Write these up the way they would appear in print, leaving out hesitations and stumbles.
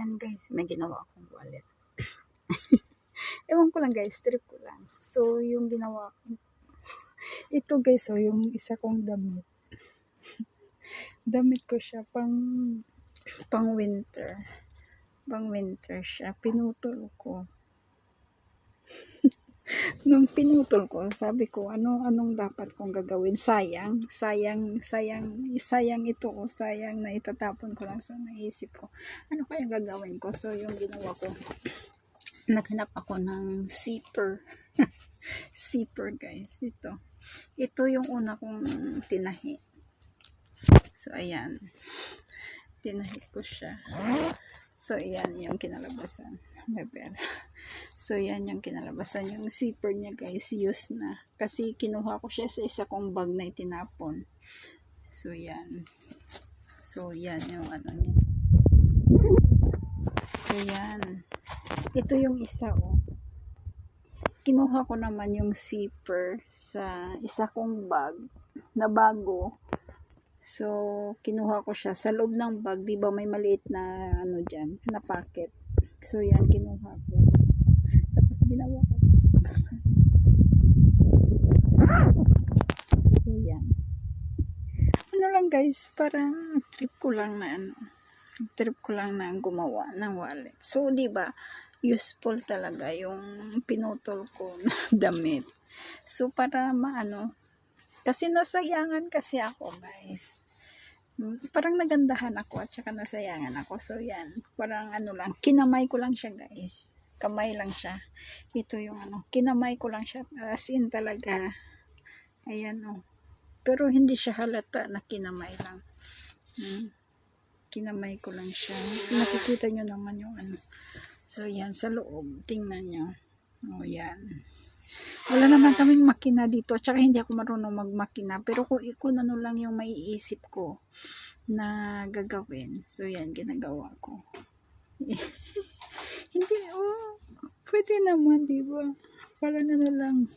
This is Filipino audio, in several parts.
ayan guys, may ginawa akong wallet. Ewan ko lang guys, trip ko lang. So, yung ginawa ko, ito guys, so yung isa kong damit. Damit ko siya pang winter. Pang winter siya. Pinutol ko. Nung pinutol ko, sabi ko, anong dapat kong gagawin? Sayang ito. Sayang na itatapon ko lang. So, naisip ko, ano kaya gagawin ko? So, yung ginawa ko, naghanap ako ng zipper. Zipper guys, ito yung una kong tinahi. So ayan, tinahi ko siya. So ayan yung kinalabasan. May pera. So ayan yung kinalabasan. Yung zipper niya guys, use na, kasi kinuha ko siya sa isa kong bag na itinapon. So ayan, yung ano niya. So ayan, ito yung isa kinuha ko naman yung zipper sa isa kong bag na bago. So, kinuha ko siya sa loob ng bag. Diba may maliit na dyan, na packet. So, yan, kinuha ko. Tapos, ginawa ko. So, yan. Ano lang guys, parang trip ko lang na gumawa ng wallet. So, diba, useful talaga yung pinutol ko na damit. So, para kasi nasayangan kasi ako guys. Parang nagandahan ako at saka nasayangan ako. So, yan. Parang lang, kinamay ko lang siya guys. Kamay lang siya. Ito yung kinamay ko lang siya. As in talaga. Ayan Pero hindi siya halata na kinamay lang. Kinamay ko lang siya. Nakikita nyo naman yung So, yan, sa loob. Tingnan nyo. Yan. Wala naman kaming makina dito. Tsaka hindi ako marunong magmakina. Pero kung ano lang yung maiisip ko na gagawin. So, yan, ginagawa ko. Hindi, pwede naman, diba? Parang lang.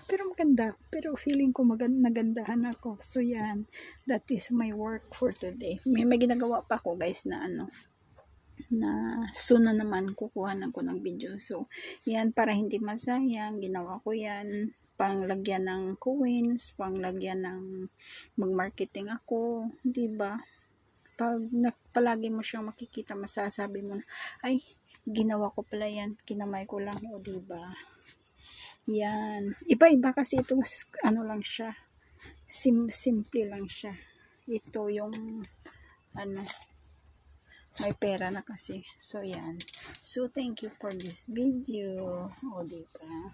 Pero maganda. Pero feeling ko nagandahan ako. So, yan. That is my work for today. May ginagawa pa ako, guys, na na soon na naman kukuhanan ko ng video. So, yan, para hindi masayang, ginawa ko yan, panglagyan ng coins, panglagyan ng mag-marketing ako, diba? Palagi mo siyang makikita, masasabi mo na, ay, ginawa ko pala yan, kinamay ko lang, diba? Yan. Iba-iba kasi ito, lang siya, simple lang siya. Ito yung, may pera na kasi. So, yan. So, thank you for this video. Diba?